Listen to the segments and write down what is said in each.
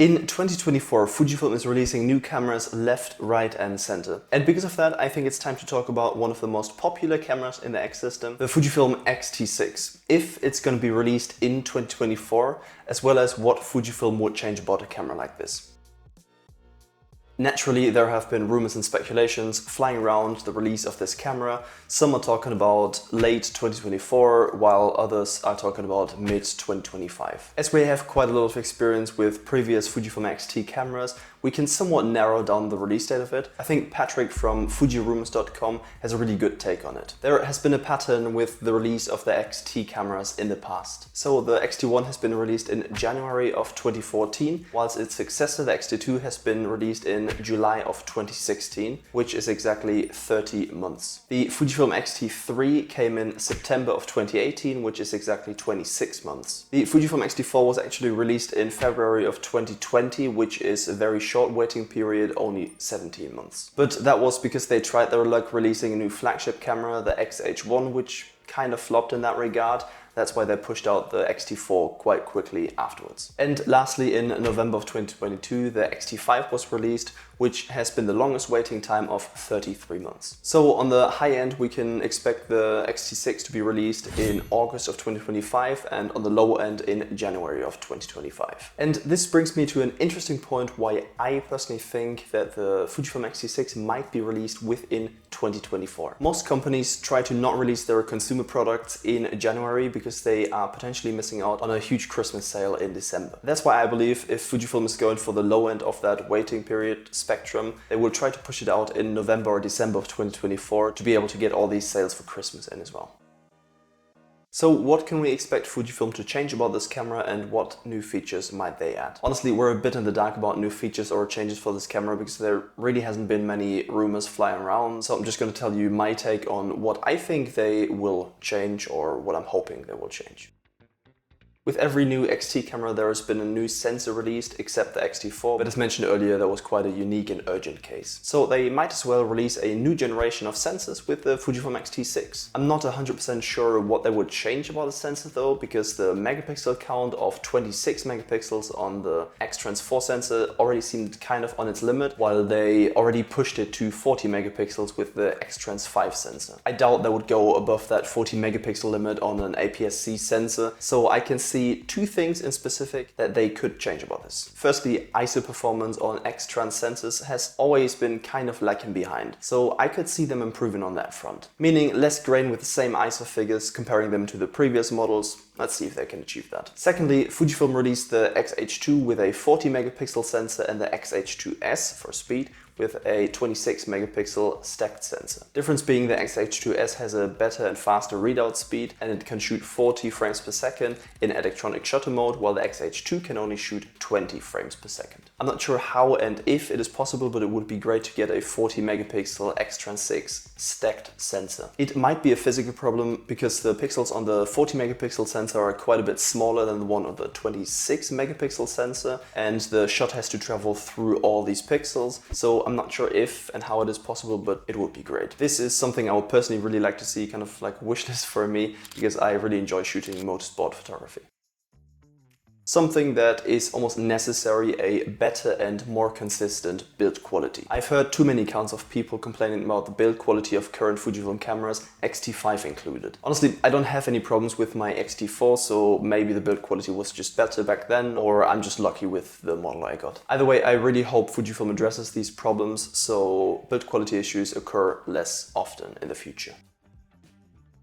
In 2024, Fujifilm is releasing new cameras left, right and center. And because of that, I think it's time to talk about one of the most popular cameras in the X system, the Fujifilm X-T6. If it's going to be released in 2024, as well as what Fujifilm would change about a camera like this. Naturally, there have been rumors and speculations flying around the release of this camera. Some are talking about late 2024, while others are talking about mid-2025. As we have quite a lot of experience with previous Fujifilm X-T cameras, we can somewhat narrow down the release date of it. I think Patrick from FujiRumors.com has a really good take on it. There has been a pattern with the release of the X-T cameras in the past. So the X-T1 has been released in January of 2014, whilst its successor, the X-T2, has been released in July of 2016, which is exactly 30 months. The Fujifilm X-T3 came in September of 2018, which is exactly 26 months. The Fujifilm X-T4 was actually released in February of 2020, which is a very short waiting period, only 17 months. But that was because they tried their luck releasing a new flagship camera, the X-H1, which kind of flopped in that regard. That's why they pushed out the X-T4 quite quickly afterwards. And lastly, in November of 2022, the X-T5 was released, which has been the longest waiting time of 33 months. So on the high end, we can expect the X-T6 to be released in August of 2025 and on the lower end in January of 2025. And this brings me to an interesting point why I personally think that the Fujifilm X-T6 might be released within 2024. Most companies try to not release their consumer products in January because they are potentially missing out on a huge Christmas sale in December. That's why I believe if Fujifilm is going for the low end of that waiting period spectrum, they will try to push it out in November or December of 2024 to be able to get all these sales for Christmas in as well. So what can we expect Fujifilm to change about this camera and what new features might they add? Honestly, we're a bit in the dark about new features or changes for this camera because there really hasn't been many rumors flying around. So I'm just going to tell you my take on what I think they will change or what I'm hoping they will change. With every new X-T camera there has been a new sensor released except the X-T4, but as mentioned earlier that was quite a unique and urgent case. So they might as well release a new generation of sensors with the Fujifilm X-T6. I'm not 100% sure what they would change about the sensor though, because the megapixel count of 26 megapixels on the X-Trans 4 sensor already seemed kind of on its limit, while they already pushed it to 40 megapixels with the X-Trans 5 sensor. I doubt they would go above that 40 megapixel limit on an APS-C sensor, so I can see two things in specific that they could change about this. Firstly, ISO performance on X-Trans sensors has always been kind of lagging behind, so I could see them improving on that front. Meaning less grain with the same ISO figures, comparing them to the previous models. Let's see if they can achieve that. Secondly, Fujifilm released the X-H2 with a 40 megapixel sensor and the X-H2S for speed with a 26 megapixel stacked sensor. Difference being the X-H2S has a better and faster readout speed and it can shoot 40 frames per second in electronic shutter mode, while the X-H2 can only shoot 20 frames per second. I'm not sure how and if it is possible, but it would be great to get a 40 megapixel X-Trans 6 stacked sensor. It might be a physical problem because the pixels on the 40 megapixel sensor are quite a bit smaller than the one on the 26 megapixel sensor, and the shot has to travel through all these pixels. So I'm not sure if and how it is possible, but it would be great. This is something I would personally really like to see, kind of like wishlist for me, because I really enjoy shooting motorsport photography. Something that is almost necessary, a better and more consistent build quality. I've heard too many accounts of people complaining about the build quality of current Fujifilm cameras, X-T5 included. Honestly, I don't have any problems with my X-T4, so maybe the build quality was just better back then, or I'm just lucky with the model I got. Either way, I really hope Fujifilm addresses these problems so build quality issues occur less often in the future.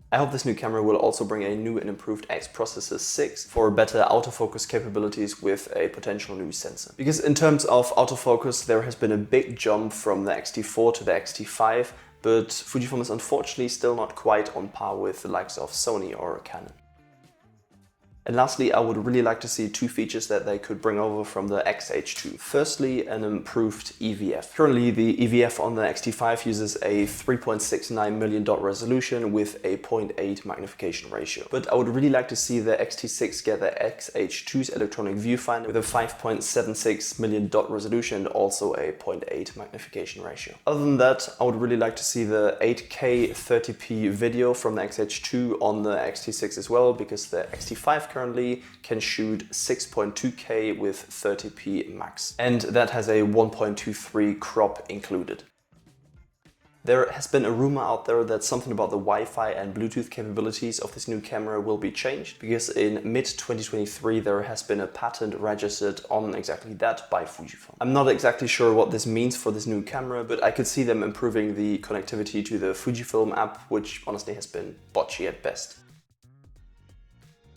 I hope this new camera will also bring a new and improved X-Processor 6 for better autofocus capabilities with a potential new sensor. Because in terms of autofocus, there has been a big jump from the X-T4 to the X-T5, but Fujifilm is unfortunately still not quite on par with the likes of Sony or Canon. And lastly, I would really like to see two features that they could bring over from the X-H2. Firstly, an improved EVF. Currently, the EVF on the X-T5 uses a 3.69 million dot resolution with a 0.8 magnification ratio. But I would really like to see the X-T6 get the X-H2's electronic viewfinder with a 5.76 million dot resolution and also a 0.8 magnification ratio. Other than that, I would really like to see the 8K 30p video from the X-H2 on the X-T6 as well, because the X-T5 currently can shoot 6.2K with 30p max, and that has a 1.23 crop included. There has been a rumor out there that something about the Wi-Fi and Bluetooth capabilities of this new camera will be changed, because in mid-2023 there has been a patent registered on exactly that by Fujifilm. I'm not exactly sure what this means for this new camera, but I could see them improving the connectivity to the Fujifilm app, which honestly has been botchy at best.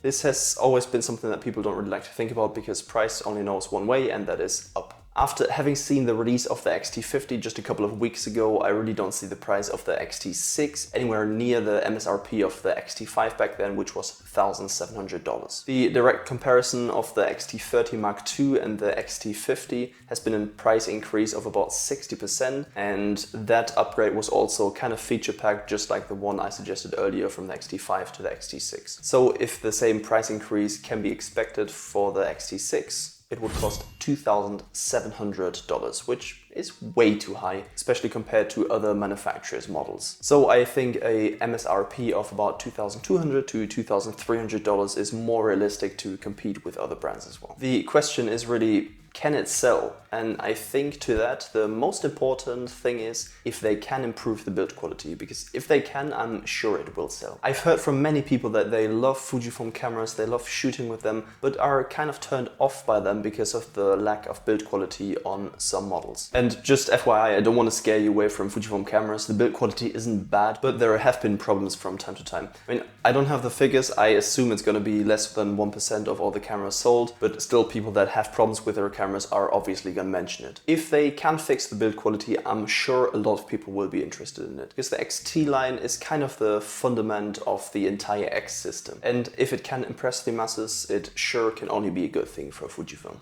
This has always been something that people don't really like to think about, because price only knows one way, and that is up. After having seen the release of the X-T50 just a couple of weeks ago, I really don't see the price of the X-T6 anywhere near the MSRP of the X-T5 back then, which was $1,700. The direct comparison of the X-T30 Mark II and the X-T50 has been a price increase of about 60%, and that upgrade was also kind of feature packed, just like the one I suggested earlier from the X-T5 to the X-T6. So if the same price increase can be expected for the X-T6, it would cost $2,700, which is way too high, especially compared to other manufacturers' models. So I think a MSRP of about $2,200 to $2,300 is more realistic to compete with other brands as well. The question is really, can it sell? And I think to that, the most important thing is if they can improve the build quality, because if they can, I'm sure it will sell. I've heard from many people that they love Fujifilm cameras, they love shooting with them, but are kind of turned off by them because of the lack of build quality on some models. And just FYI, I don't want to scare you away from Fujifilm cameras. The build quality isn't bad, but there have been problems from time to time. I mean, I don't have the figures. I assume it's going to be less than 1% of all the cameras sold, but still people that have problems with their cameras are obviously going to mention it. If they can fix the build quality, I'm sure a lot of people will be interested in it, because the X-T line is kind of the fundament of the entire X system. And if it can impress the masses, it sure can only be a good thing for Fujifilm.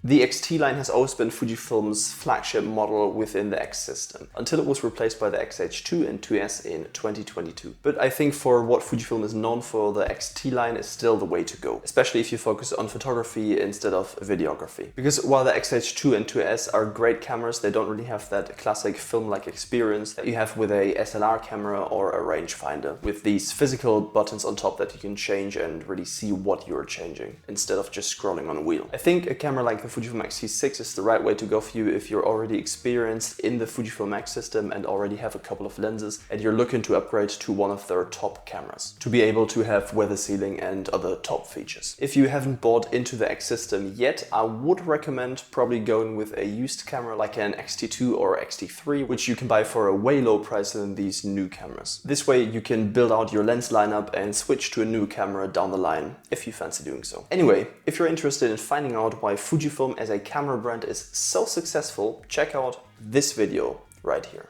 The X-T line has always been Fujifilm's flagship model within the X system, until it was replaced by the X-H2 and 2S in 2022. But I think for what Fujifilm is known for, the X-T line is still the way to go, especially if you focus on photography instead of videography. Because while the X-H2 and 2S are great cameras, they don't really have that classic film-like experience that you have with a SLR camera or a rangefinder, with these physical buttons on top that you can change and really see what you're changing, instead of just scrolling on a wheel. I think a camera like the Fujifilm X-T6 is the right way to go for you if you're already experienced in the Fujifilm X system and already have a couple of lenses and you're looking to upgrade to one of their top cameras to be able to have weather sealing and other top features. If you haven't bought into the X system yet, I would recommend probably going with a used camera like an X-T2 or X-T3, which you can buy for a way lower price than these new cameras. This way you can build out your lens lineup and switch to a new camera down the line if you fancy doing so. Anyway, if you're interested in finding out why Fujifilm as a camera brand is so successful, check out this video right here.